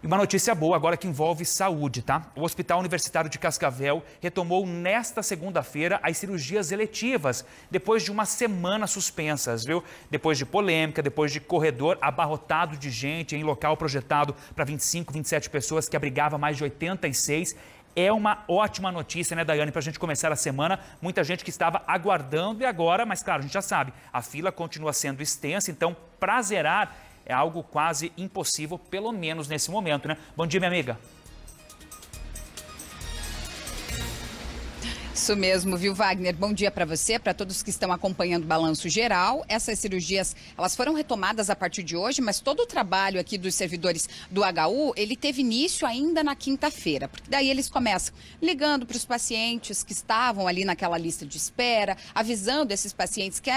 E uma notícia boa agora que envolve saúde, tá? O Hospital Universitário de Cascavel retomou nesta segunda-feira as cirurgias eletivas, depois de uma semana suspensas, viu? Depois de polêmica, depois de corredor abarrotado de gente em local projetado para 25, 27 pessoas, que abrigava mais de 86. É uma ótima notícia, né, Daiane, para a gente começar a semana. Muita gente que estava aguardando e agora, mas claro, a gente já sabe, a fila continua sendo extensa, então para zerar é algo quase impossível, pelo menos nesse momento, né? Bom dia, minha amiga. Isso mesmo, viu, Wagner? Bom dia para você, para todos que estão acompanhando o Balanço Geral. Essas cirurgias, elas foram retomadas a partir de hoje, mas todo o trabalho aqui dos servidores do HU, ele teve início ainda na quinta-feira, porque daí eles começam ligando para os pacientes que estavam ali naquela lista de espera, avisando esses pacientes que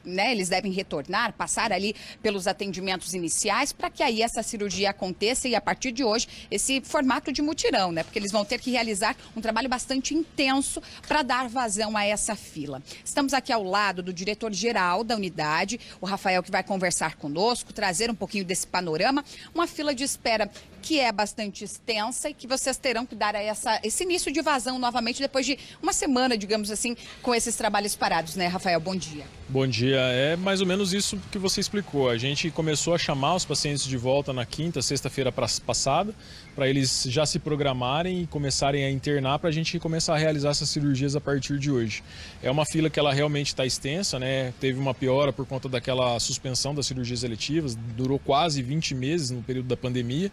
eles devem retornar, passar ali pelos atendimentos iniciais, para que aí essa cirurgia aconteça e a partir de hoje esse formato de mutirão, né? Porque eles vão ter que realizar um trabalho bastante intenso para dar vazão a essa fila. Estamos aqui ao lado do diretor-geral da unidade, o Rafael, que vai conversar conosco, trazer um pouquinho desse panorama. Uma fila de espera que é bastante extensa e que vocês terão que dar a esse início de vazão novamente depois de uma semana, digamos assim, com esses trabalhos parados, né, Rafael? Bom dia. Bom dia. É mais ou menos isso que você explicou. A gente começou a chamar os pacientes de volta na quinta, sexta-feira passada, para eles já se programarem e começarem a internar para a gente começar a realizar essas cirurgias a partir de hoje. É uma fila que ela realmente está extensa, né? Teve uma piora por conta daquela suspensão das cirurgias eletivas, durou quase 20 meses no período da pandemia.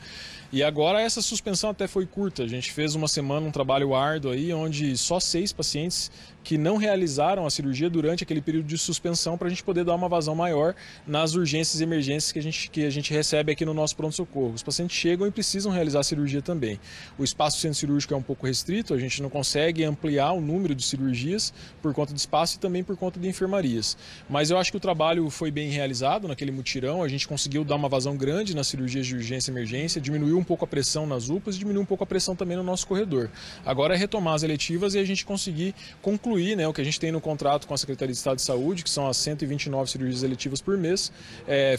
E agora essa suspensão até foi curta. A gente fez uma semana um trabalho árduo aí, onde só 6 pacientes que não realizaram a cirurgia durante aquele período de suspensão para a gente poder dar uma vazão maior nas urgências e emergências que a gente recebe aqui no nosso pronto-socorro. Os pacientes chegam e precisam realizar a cirurgia também. O espaço do centro cirúrgico é um pouco restrito, a gente não consegue ampliar o número de cirurgias por conta de espaço e também por conta de enfermarias. Mas eu acho que o trabalho foi bem realizado naquele mutirão, a gente conseguiu dar uma vazão grande nas cirurgias de urgência e emergência, diminuiu um pouco a pressão nas UPAs e diminuiu um pouco a pressão também no nosso corredor. Agora é retomar as eletivas e a gente conseguir concluir, né, o que a gente tem no contrato com a Secretaria de Estado de Saúde, que são as 129 cirurgias eletivas por mês,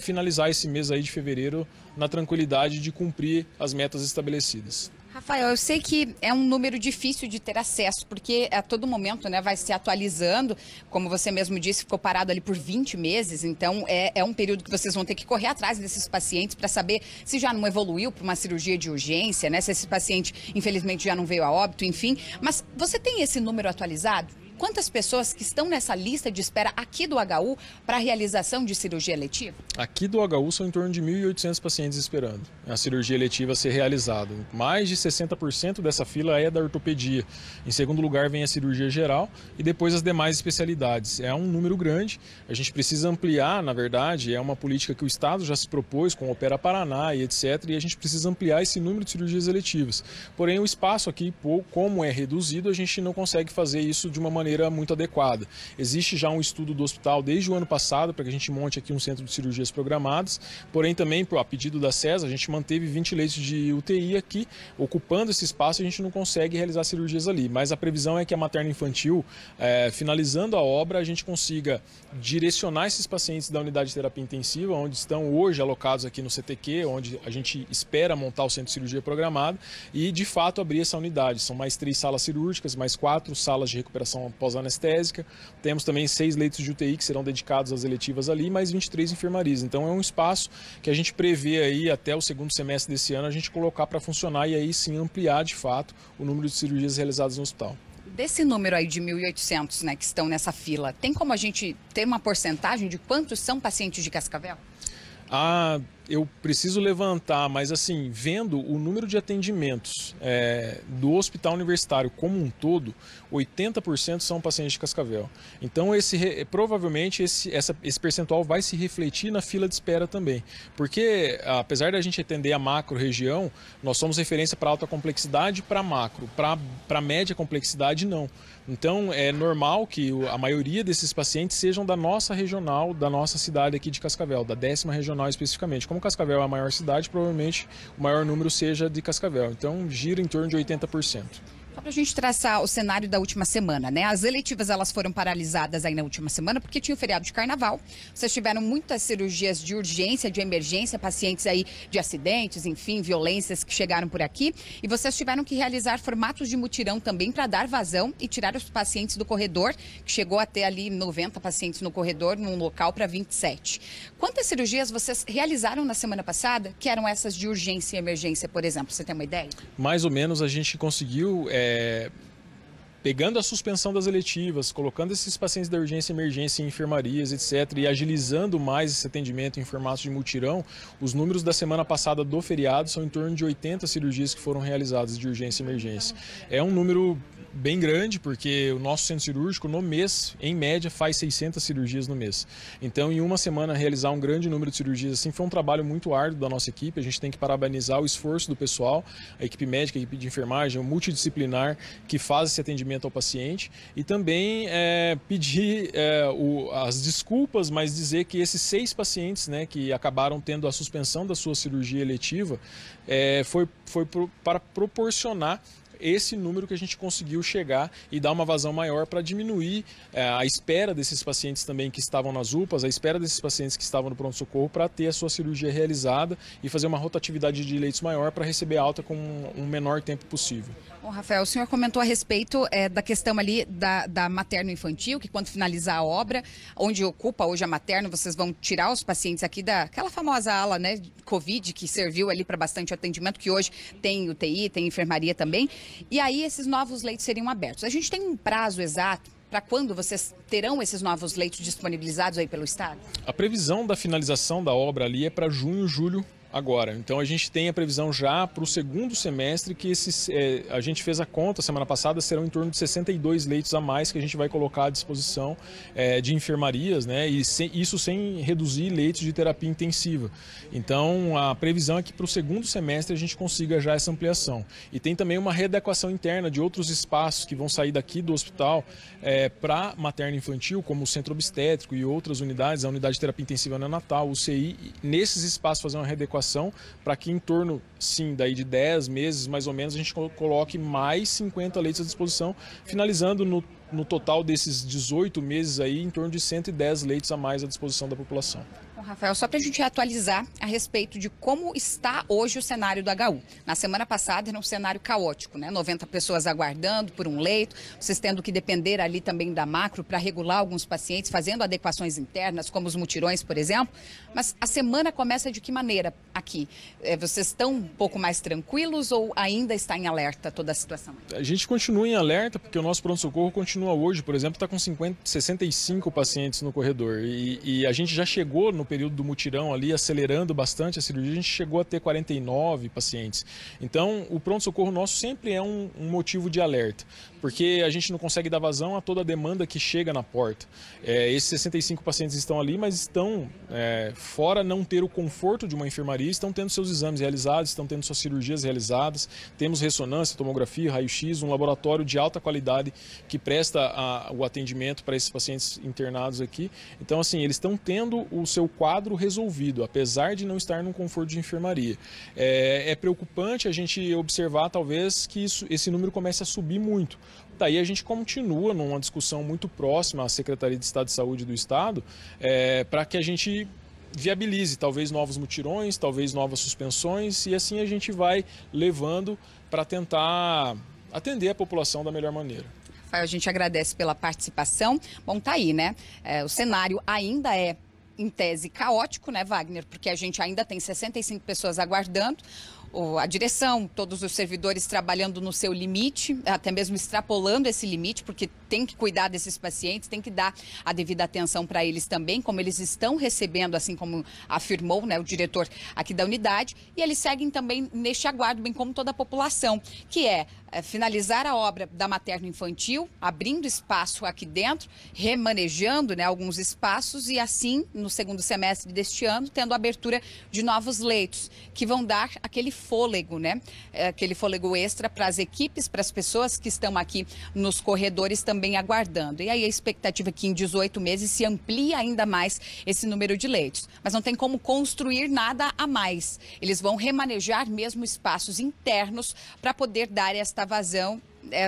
finalizar esse mês aí de fevereiro na tranquilidade de cumprir as metas estabelecidas. Rafael, eu sei que é um número difícil de ter acesso, porque a todo momento, né, vai se atualizando. Como você mesmo disse, ficou parado ali por 20 meses, então é um período que vocês vão ter que correr atrás desses pacientes para saber se já não evoluiu para uma cirurgia de urgência, né, se esse paciente, infelizmente, já não veio a óbito, enfim. Mas você tem esse número atualizado? Quantas pessoas que estão nessa lista de espera aqui do HU para a realização de cirurgia eletiva? Aqui do HU são em torno de 1.800 pacientes esperando a cirurgia eletiva ser realizada. Mais de 60% dessa fila é da ortopedia. Em segundo lugar vem a cirurgia geral e depois as demais especialidades. É um número grande, a gente precisa ampliar, na verdade, é uma política que o Estado já se propôs com o Opera Paraná e etc. E a gente precisa ampliar esse número de cirurgias eletivas. Porém, o espaço aqui, como é reduzido, a gente não consegue fazer isso de uma maneira muito adequada. Existe já um estudo do hospital desde o ano passado para que a gente monte aqui um centro de cirurgias programadas, porém também, a pedido da CESA, a gente manteve 20 leitos de UTI aqui, ocupando esse espaço, a gente não consegue realizar cirurgias ali, mas a previsão é que a materno-infantil, finalizando a obra, a gente consiga direcionar esses pacientes da unidade de terapia intensiva, onde estão hoje alocados aqui no CTQ, onde a gente espera montar o centro de cirurgia programado e, de fato, abrir essa unidade. São mais 3 salas cirúrgicas, mais 4 salas de recuperação pós-anestésica. Temos também 6 leitos de UTI que serão dedicados às eletivas ali, mais 23 enfermarias. Então é um espaço que a gente prevê aí até o segundo semestre desse ano a gente colocar para funcionar e aí sim ampliar de fato o número de cirurgias realizadas no hospital. Desse número aí de 1.800, né, que estão nessa fila, tem como a gente ter uma porcentagem de quantos são pacientes de Cascavel? Eu preciso levantar, mas assim, vendo o número de atendimentos do hospital universitário como um todo, 80% são pacientes de Cascavel. Então, provavelmente esse percentual vai se refletir na fila de espera também. Porque, apesar da gente atender a macro-região, nós somos referência para alta complexidade para macro, para média complexidade não. Então, é normal que a maioria desses pacientes sejam da nossa regional, da nossa cidade aqui de Cascavel, da 10ª regional especificamente. Como Cascavel é a maior cidade, provavelmente o maior número seja de Cascavel. Então, gira em torno de 80%. Só para a gente traçar o cenário da última semana, né? As eletivas, elas foram paralisadas aí na última semana porque tinha o feriado de carnaval. Vocês tiveram muitas cirurgias de urgência, de emergência, pacientes aí de acidentes, enfim, violências que chegaram por aqui. E vocês tiveram que realizar formatos de mutirão também para dar vazão e tirar os pacientes do corredor, que chegou a ter ali 90 pacientes no corredor, num local para 27. Quantas cirurgias vocês realizaram na semana passada, que eram essas de urgência e emergência, por exemplo? Você tem uma ideia? Mais ou menos a gente conseguiu, pegando a suspensão das eletivas, colocando esses pacientes da urgência e emergência em enfermarias, etc., e agilizando mais esse atendimento em formato de mutirão, os números da semana passada do feriado são em torno de 80 cirurgias que foram realizadas de urgência e emergência. É um número bem grande, porque o nosso centro cirúrgico, no mês, em média, faz 600 cirurgias no mês. Então, em uma semana, realizar um grande número de cirurgias assim foi um trabalho muito árduo da nossa equipe. A gente tem que parabenizar o esforço do pessoal, a equipe médica, a equipe de enfermagem, o multidisciplinar que faz esse atendimento ao paciente, e também pedir as desculpas, mas dizer que esses 6 pacientes, né, que acabaram tendo a suspensão da sua cirurgia eletiva, foi para proporcionar esse número que a gente conseguiu chegar e dar uma vazão maior para diminuir a espera desses pacientes também que estavam nas UPAs, a espera desses pacientes que estavam no pronto-socorro para ter a sua cirurgia realizada e fazer uma rotatividade de leitos maior para receber alta com um menor tempo possível. Bom, Rafael, o senhor comentou a respeito da questão ali da materno-infantil, que quando finalizar a obra, onde ocupa hoje a materno, vocês vão tirar os pacientes aqui daquela famosa ala, né, Covid, que serviu ali para bastante atendimento, que hoje tem UTI, tem enfermaria também. E aí esses novos leitos seriam abertos. A gente tem um prazo exato para quando vocês terão esses novos leitos disponibilizados aí pelo Estado? A previsão da finalização da obra ali é para junho, julho agora. Então a gente tem a previsão já para o segundo semestre que a gente fez a conta semana passada, serão em torno de 62 leitos a mais que a gente vai colocar à disposição de enfermarias, né? E isso sem reduzir leitos de terapia intensiva. Então a previsão é que para o segundo semestre a gente consiga já essa ampliação. E tem também uma readequação interna de outros espaços que vão sair daqui do hospital para materno-infantil, como o centro obstétrico e outras unidades, a unidade de terapia intensiva neonatal, o UCI, nesses espaços fazer uma readequação para que em torno, sim, daí de 10 meses mais ou menos, a gente coloque mais 50 leitos à disposição, finalizando no total desses 18 meses aí, em torno de 110 leitos a mais à disposição da população. Bom, Rafael, só para a gente atualizar a respeito de como está hoje o cenário do HU. Na semana passada era um cenário caótico, né? 90 pessoas aguardando por um leito, vocês tendo que depender ali também da macro para regular alguns pacientes, fazendo adequações internas, como os mutirões, por exemplo. Mas a semana começa de que maneira aqui? Vocês estão um pouco mais tranquilos ou ainda está em alerta toda a situação? A gente continua em alerta porque o nosso pronto-socorro continua hoje, por exemplo, está com 65 pacientes no corredor e a gente já chegou no período do mutirão ali, acelerando bastante a cirurgia, a gente chegou a ter 49 pacientes. Então, o pronto-socorro nosso sempre é um motivo de alerta, porque a gente não consegue dar vazão a toda a demanda que chega na porta. Esses 65 pacientes estão ali, mas estão, fora não ter o conforto de uma enfermaria, estão tendo seus exames realizados, estão tendo suas cirurgias realizadas, temos ressonância, tomografia, raio-x, um laboratório de alta qualidade que presta o atendimento para esses pacientes internados aqui. Então, assim, eles estão tendo o seu quadro resolvido, apesar de não estar num conforto de enfermaria. É preocupante a gente observar, talvez, que esse número comece a subir muito. Daí a gente continua numa discussão muito próxima à Secretaria de Estado de Saúde do Estado, para que a gente viabilize talvez novos mutirões, talvez novas suspensões, e assim a gente vai levando para tentar atender a população da melhor maneira. Rafael, a gente agradece pela participação. Bom, tá aí, né? O cenário ainda é, em tese, caótico, né, Wagner? Porque a gente ainda tem 65 pessoas aguardando. A direção, todos os servidores trabalhando no seu limite, até mesmo extrapolando esse limite, porque tem que cuidar desses pacientes, tem que dar a devida atenção para eles também, como eles estão recebendo, assim como afirmou, né, o diretor aqui da unidade, e eles seguem também neste aguardo, bem como toda a população, que é finalizar a obra da materno-infantil, abrindo espaço aqui dentro, remanejando, né, alguns espaços e assim, no segundo semestre deste ano, tendo a abertura de novos leitos, que vão dar aquele fôlego, né? Aquele fôlego extra para as equipes, para as pessoas que estão aqui nos corredores também aguardando. E aí a expectativa é que em 18 meses se amplie ainda mais esse número de leitos. Mas não tem como construir nada a mais. Eles vão remanejar mesmo espaços internos para poder dar esta vazão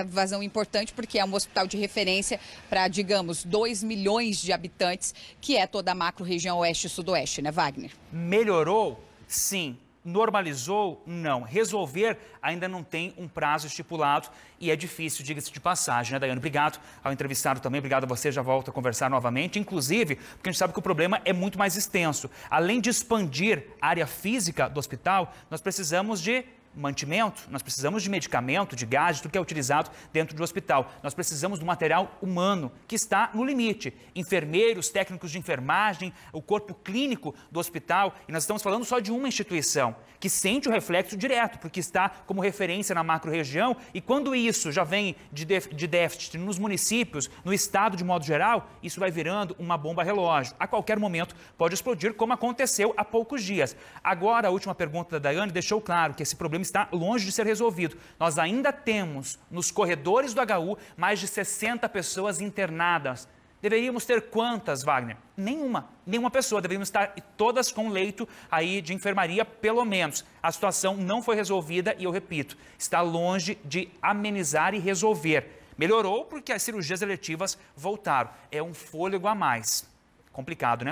vazão importante porque é um hospital de referência para, digamos, 2 milhões de habitantes, que é toda a macro-região oeste e sudoeste, né, Wagner? Melhorou? Sim. Normalizou? Não. Resolver ainda não tem um prazo estipulado e é difícil, diga-se de passagem, né, Daiane? Obrigado ao entrevistado também, obrigado a você, já volto a conversar novamente, inclusive porque a gente sabe que o problema é muito mais extenso. Além de expandir a área física do hospital, nós precisamos de mantimento, nós precisamos de medicamento, de gás, tudo que é utilizado dentro do hospital. Nós precisamos do material humano, que está no limite. Enfermeiros, técnicos de enfermagem, o corpo clínico do hospital. E nós estamos falando só de uma instituição, que sente o reflexo direto, porque está como referência na macro-região. E quando isso já vem de déficit nos municípios, no estado de modo geral, isso vai virando uma bomba relógio. A qualquer momento pode explodir, como aconteceu há poucos dias. Agora, a última pergunta da Daiane deixou claro que esse problema está longe de ser resolvido. Nós ainda temos nos corredores do HU mais de 60 pessoas internadas. Deveríamos ter quantas, Wagner? Nenhuma pessoa. Deveríamos estar todas com leito aí de enfermaria, pelo menos. A situação não foi resolvida e, eu repito, está longe de amenizar e resolver. Melhorou porque as cirurgias eletivas voltaram. É um fôlego a mais. Complicado, né?